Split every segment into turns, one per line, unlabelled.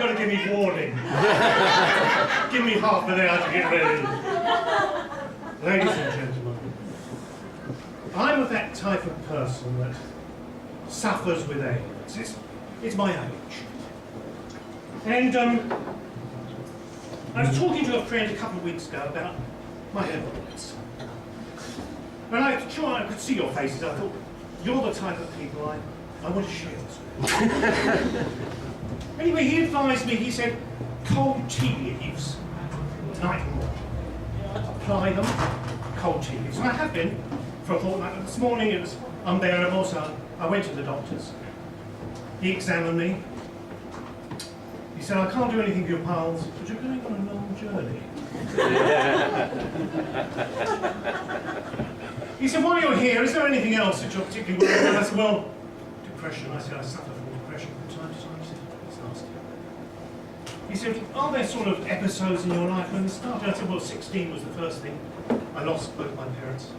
got to give me warning. Give me half an hour to get ready. Ladies and gentlemen, I'm of that type of person that suffers with AIDS. It's my age. And I was talking to a friend a couple of weeks ago about my hemorrhoids. And I could see your faces. I thought, you're the type of people I want to share this with. Anyway, he advised me, he said, cold tea leaves, night and morning. Apply them, cold tea leaves. And I have been for a fortnight. This morning it was unbearable, so I went to the doctor's. He examined me. He said, I can't do anything for your pals, but you're going on a long journey. He said, while you're here, is there anything else that you're particularly worried about? I said, well, depression. I said, I suffer from depression from time to time. He said, it's nasty. He said, are there sort of episodes in your life when it started? I said, well, 16 was the first thing. I lost both my parents.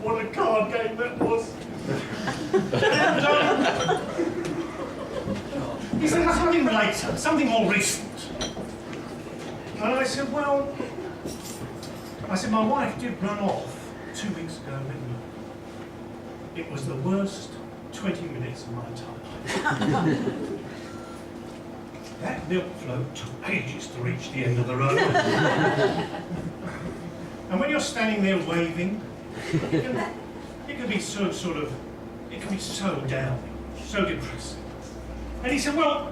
What a card game that was. And, he said, that's something later, something more recent. And I said, well, my wife did run off 2 weeks ago at midnight. It was the worst 20 minutes of my entire life. That milk float took ages to reach the end of the road. And when you're standing there waving, it can be so down, so depressing. And he said, well,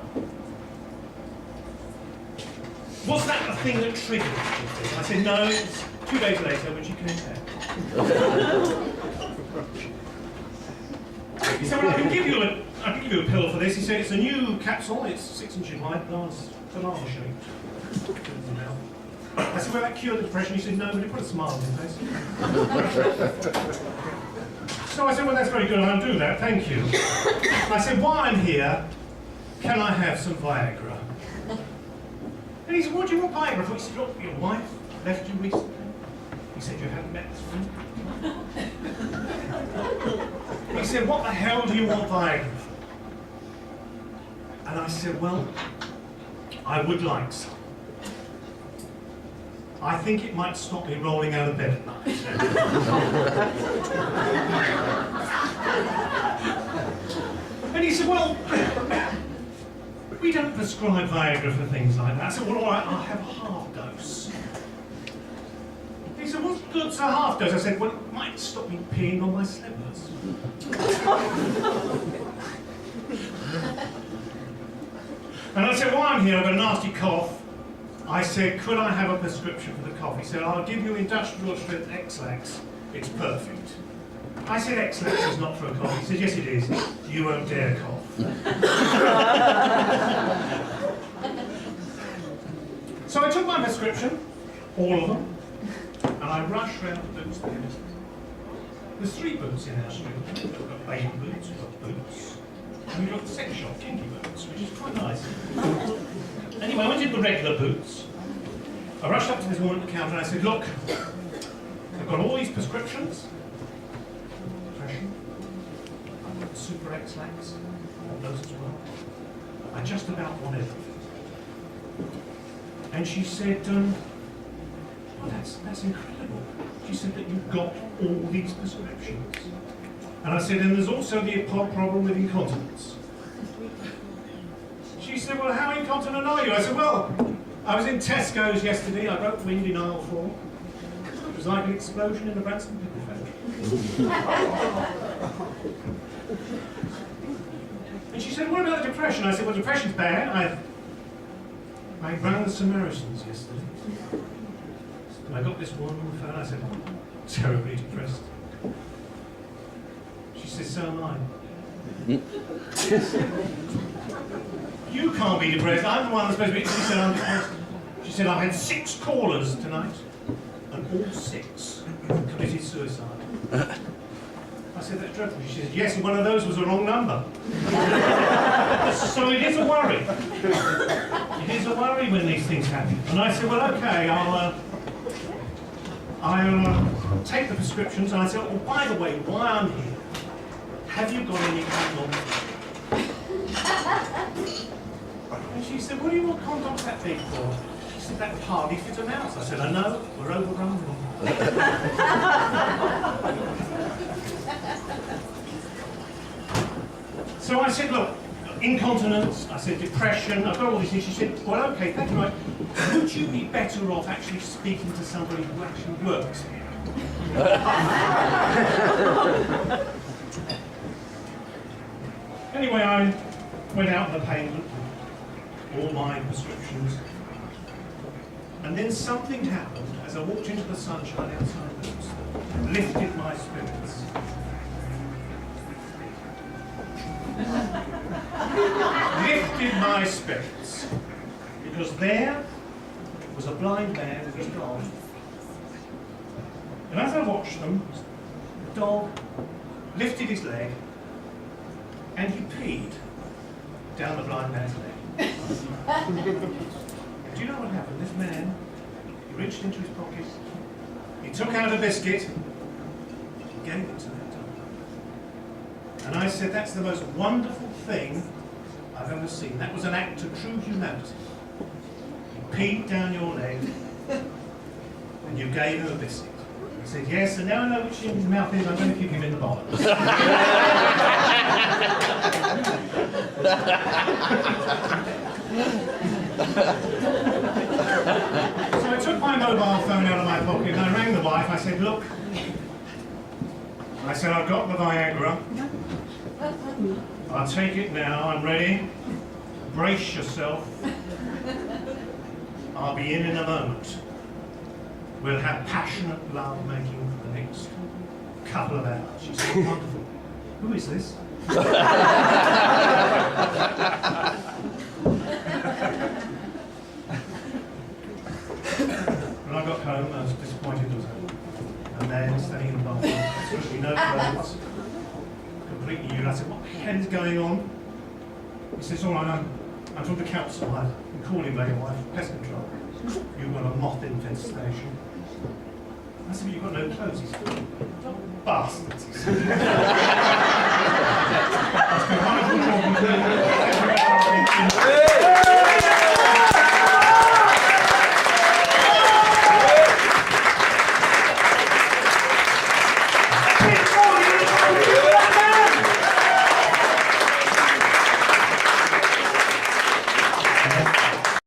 was that the thing that triggered it? I said, no, it's 2 days later when she came back. He said, well, I can give you a pill for this. He said, it's a new capsule, it's 6 inches wide, banana shaped. I said, well, that cured the depression? He said, no, but it put a smile on his face. So I said, well, that's very good, I'll do that, thank you. I said, while I'm here, can I have some Viagra? And he said, what do you want Viagra for? He said, look, your wife left you recently. He said, you haven't met this woman? He said, what the hell do you want Viagra for? And I said, well, I would like some. I think it might stop me rolling out of bed at night. And he said, well, we don't prescribe Viagra for things like that. I said, well, all right, I'll have a half dose. He said, what's good's a half dose? I said, well, it might stop me peeing on my slippers. And I said, while I'm here, I've got a nasty cough. I said, could I have a prescription for the cough? He said, I'll give you industrial strength X-Lax. It's perfect. I said, X-Lax is not for a cough. He said, yes, it is. You won't dare cough. So I took my prescription, all of them, and I rushed round the boots. There's 3 boots in our street. We've got baby boots, we've got boots, and we've got the sex shop, kinky boots, which is quite nice. Anyway, I went in the regular boots. I rushed up to this woman at the counter and I said, look, I've got all these prescriptions. Depression. I've got the Super X-Lax. I want those as well. I just about want everything. And she said, oh, that's incredible. She said that you've got all these prescriptions. And I said, and there's also the problem with incontinence. She said, well, how incontinent are you? I said, well, I was in Tesco's yesterday, I broke wind in aisle 4. It was like an explosion in a Branston pickle factory. And she said, what about the depression? I said, well, depression's bad. I rang the Samaritans yesterday. And I got this woman on the phone, I said, I'm terribly depressed. She said, so am I. You can't be depressed. I'm the one that's supposed to be. She said, I'm depressed. She said, I've had 6 callers tonight, and all 6 committed suicide. I said, that's dreadful. She said, yes, and one of those was the wrong number. So it is a worry. It is a worry when these things happen. And I said, well, okay, I'll take the prescriptions. And I said, oh, by the way, while I'm here, have you got any kind of And she said, what do you want condoms that big for? She said, that would hardly fit a mouse. I said, I know, we're overrun. So I said, look, incontinence, I said depression, I've got all these things. She said, well, okay, thank you, right. Would you be better off actually speaking to somebody who actually works here? Anyway, I went out on the pavement, all my prescriptions, and then something happened as I walked into the sunshine outside Boots, lifted my spirits. Lifted my spirits, because there was a blind man with his dog. And as I watched them, the dog lifted his leg and he peed down the blind man's leg. Do you know what happened? This man, he reached into his pocket, he took out a biscuit, he gave it to that dog. And I said, that's the most wonderful thing I've ever seen. That was an act of true humanity. He peed down your leg and you gave him a biscuit. He said, yes, and now I know which in his mouth is, I'm going to kick him in the bottom. So I took my mobile phone out of my pocket and I rang the wife. I said, look, I said, I've got the Viagra. I'll take it now, I'm ready. Brace yourself. I'll be in a moment. We'll have passionate love making for the next couple of hours. She said, wonderful. Who is this? When I got home, I was disappointed there was a man standing in the bathroom, absolutely no clothes, completely nude. I said, what the hell is going on? He says, all right, I'm from the council. I've been calling my wife, pest control. You've got a moth infestation. I said, but you've got no clothes. He said, bastards. He said. It's been wonderful talking to you.